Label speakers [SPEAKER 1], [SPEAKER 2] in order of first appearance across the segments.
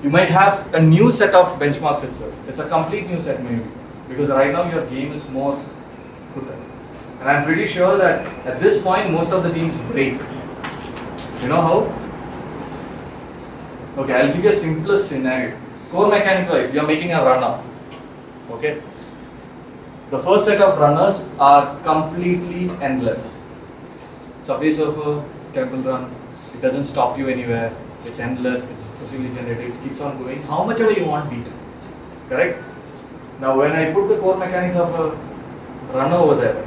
[SPEAKER 1] You might have a new set of benchmarks itself. It's a complete new set maybe. Because right now your game is more good. And I'm pretty sure that at this point most of the teams break. You know how? Okay, I'll give you a simplest scenario. Core mechanic wise, you're making a runner. Okay? The first set of runners are completely endless. Subway Surfer, Temple Run, it doesn't stop you anywhere. It's endless, it's procedurally generated, it keeps on going. How much ever you want beat. Correct? Now when I put the core mechanics of a runner over there,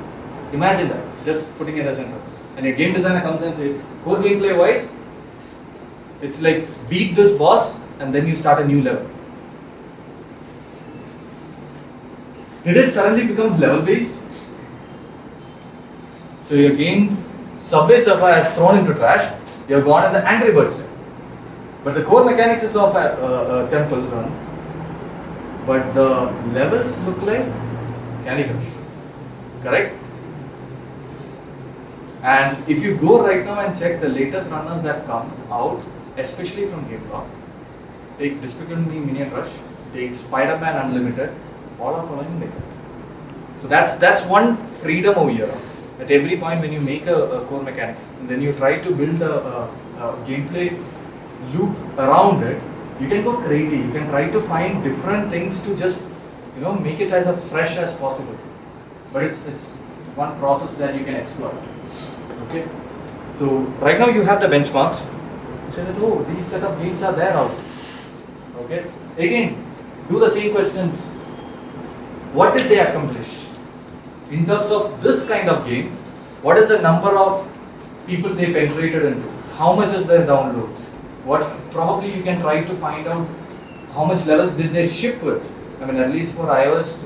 [SPEAKER 1] imagine that, just putting it as a center. And a game designer comes and says, core gameplay wise, it's like beat this boss and then you start a new level. Did it suddenly become level based? So your game, Subway Surfer has thrown into trash, you have gone in the Angry Birds style. But the core mechanics is of a Temple Run. But the levels look like Candy Crush. Correct? And if you go right now and check the latest runners that come out, especially from GameLoft, take Despicable Me Minion Rush, take Spider-Man Unlimited, all are following like that. So that's one freedom over here. At every point when you make a core mechanic, and then you try to build a gameplay loop around it, you can go crazy. You can try to find different things to just, make it as fresh as possible. But it's one process that you can explore. Okay. So right now you have the benchmarks. You say that, oh, these set of games are there out. Okay. Again, do the same questions. What did they accomplish? In terms of this kind of game, what is the number of people they penetrated into? How much is their downloads? What probably you can try to find out how much levels did they ship with. I mean, at least for iOS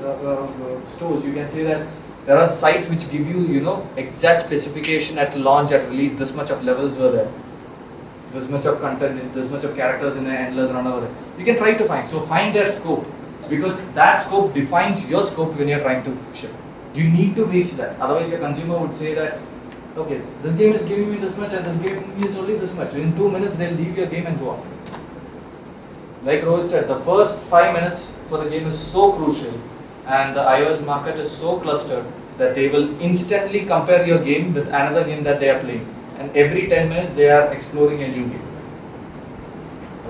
[SPEAKER 1] stores, you can say that there are sites which give you, exact specification at launch, at release, this much of levels were there, this much of content, this much of characters in an endless run over there. You can try to find. So find their scope, because that scope defines your scope when you're trying to ship. You need to reach that. Otherwise, your consumer would say that, okay, this game is giving me this much and this game is only this much. In 2 minutes, they'll leave your game and go off. Like Rohit said, the first 5 minutes for the game is so crucial, and the iOS market is so clustered that they will instantly compare your game with another game that they are playing. And every 10 minutes, they are exploring a new game.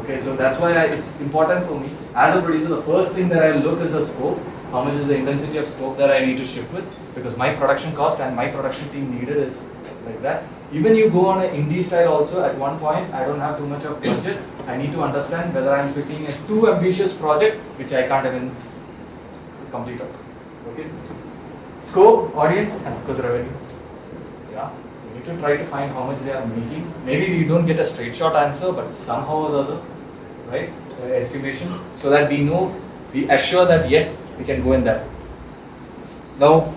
[SPEAKER 1] Okay, so that's why it's important for me. As a producer, the first thing that I look is the scope. How much is the intensity of scope that I need to ship with? Because my production cost and my production team needed is like that. Even you go on an indie style also, at one point, I don't have too much of budget. I need to understand whether I'm picking a too ambitious project, which I can't even complete up. Okay? Scope, audience, and of course revenue. Yeah. You need to try to find how much they are making. Maybe we don't get a straight shot answer, but somehow or the other, right? Estimation, so that we know, we assure that yes, we can go in that. Now,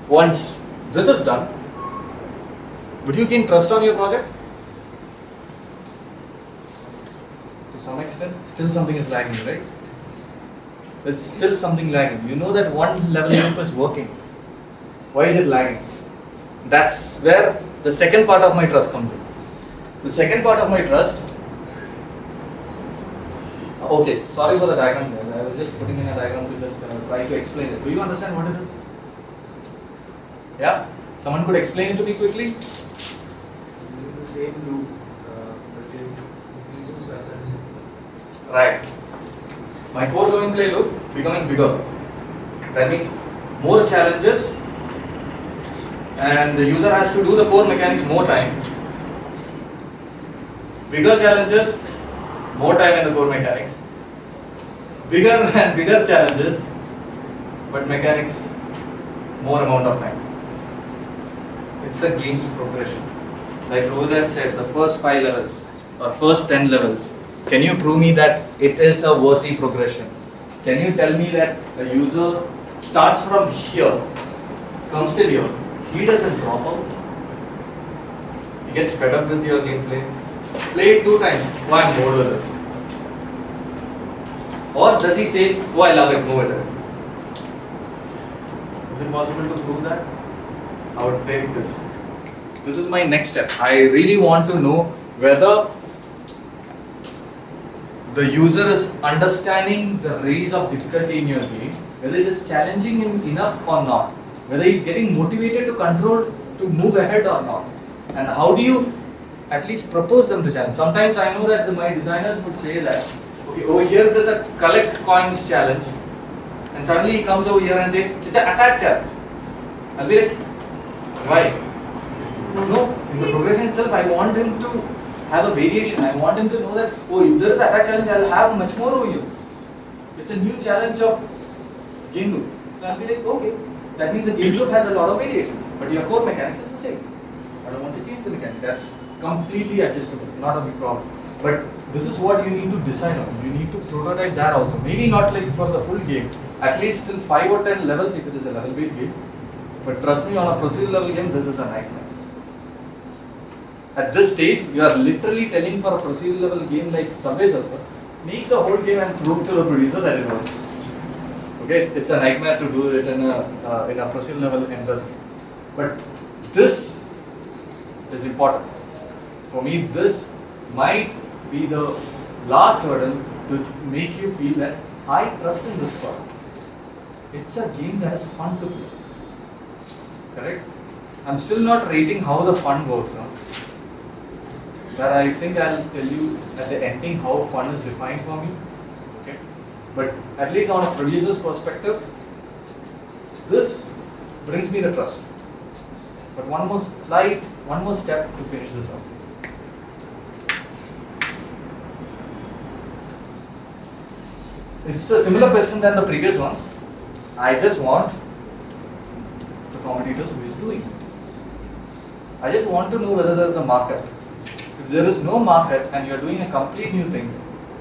[SPEAKER 1] once this is done, would you gain trust on your project? To some extent, still something is lagging, right? There's still something lagging. You know that one level loop is working. Why is it lagging? That's where the second part of my trust comes in. The second part of my trust. Okay, sorry for the diagram there. I was just putting in a diagram to just try to explain it. Do you understand what it is? Yeah? Someone could explain it to me quickly?
[SPEAKER 2] The same loop, but increases like that.
[SPEAKER 1] Right. My core gameplay loop becoming bigger. That means more challenges, and the user has to do the core mechanics more time. Bigger challenges, more time in the core mechanics. Bigger and bigger challenges, but mechanics, more amount of time. It's the game's progression. Like Rohit said, the first 5 levels or first 10 levels, can you prove me that it is a worthy progression? Can you tell me that a user starts from here, comes till here, he doesn't drop out, he gets fed up with your gameplay, play it 2 times, oh I'm bored with this. Or does he say, oh I love it, move it? Is it possible to prove that? I would take this. this is my next step. I really want to know whether the user is understanding the range of difficulty in your game, whether it is challenging him enough or not, whether he's getting motivated to control, to move ahead or not, and how do you at least propose them to challenge. Sometimes I know that my designers would say that, okay, over here there's a collect coins challenge, and suddenly he comes over here and says, it's an attack challenge. I'll be like, why? No, in the progression itself, I want him to have a variation. I want him to know that, oh, if there is an attack challenge, I'll have much more over here. It's a new challenge of game loop. So I'll be like, okay, that means the game loop has a lot of variations, but your core mechanics is the same. I don't want to change the mechanics. That's completely adjustable, not a big problem. But this is what you need to design on. You need to prototype that also. Maybe not like for the full game, at least till 5 or 10 levels if it is a level-based game. But trust me, on a procedural level game, this is a nightmare. At this stage, you are literally telling for a procedural level game like Subway Surfer, make the whole game and prove to the producer that it works. Okay, it's a nightmare to do it in a procedural level interest game. But this is important. For me, this might be the last hurdle to make you feel that I trust in this product. It's a game that is fun to play. Correct? I'm still not rating how the fun works. Huh? But I think I'll tell you at the ending how fun is defined for me. Okay? But at least on a producer's perspective, this brings me the trust. But one more step to finish this off. It's a similar question than the previous ones. I just want the competitors who is doing it. I just want to know whether there is a market. If there is no market and you are doing a complete new thing,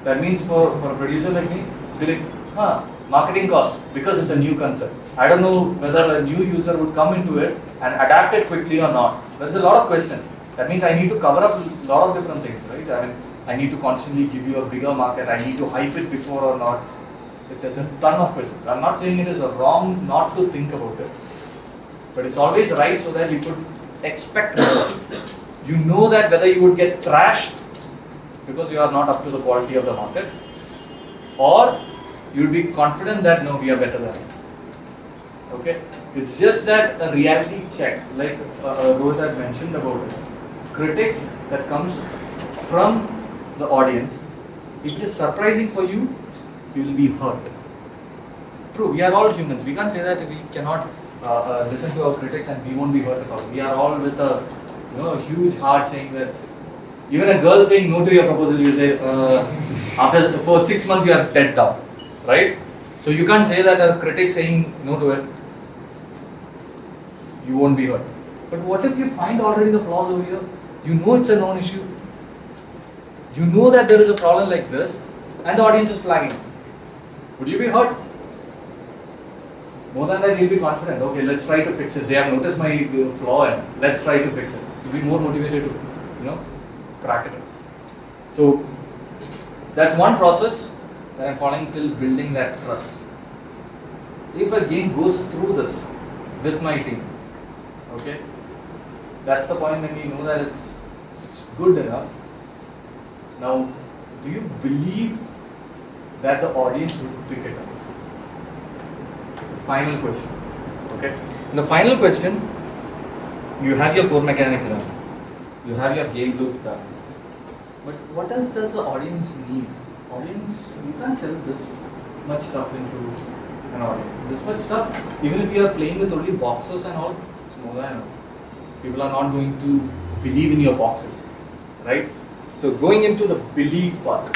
[SPEAKER 1] that means for a producer like me, be like, marketing cost because it's a new concept. I don't know whether a new user would come into it and adapt it quickly or not. There's a lot of questions. That means I need to cover up a lot of different things, right? I mean, I need to constantly give you a bigger market. I need to hype it before or not. It's a ton of questions. I'm not saying it is wrong not to think about it, but it's always right so that you could expect more. You know that whether you would get thrashed because you are not up to the quality of the market, or you would be confident that no, we are better than it. Okay? It's just that a reality check, like Rohit had mentioned about it. Critics that comes from the audience, if it is surprising for you, you will be hurt. True, we are all humans. We can't say that we cannot listen to our critics and we won't be hurt at all. We are all with a huge heart saying that. Even a girl saying no to your proposal, you say for 6 months you are dead down, right? So you can't say that a critic saying no to it, you won't be hurt. But what if you find already the flaws over here? You know it's a known issue. You know that there is a problem like this, and the audience is flagging. Would you be hurt? More than that, you'll be confident. Okay, let's try to fix it. They have noticed my flaw, and let's try to fix it. You'll be more motivated to, crack it up. So that's one process that I'm following till building that trust. If a game goes through this with my team, okay, that's the point when we know that it's good enough. Now, do you believe that the audience would pick it up? The final question. Okay. In the final question, you have your core mechanics done. You have your game loop done. But what else does the audience need? Audience, you can't sell this much stuff into an audience. This much stuff, even if you are playing with only boxes and all, it's more than enough. People are not going to believe in your boxes, right? So going into the belief part.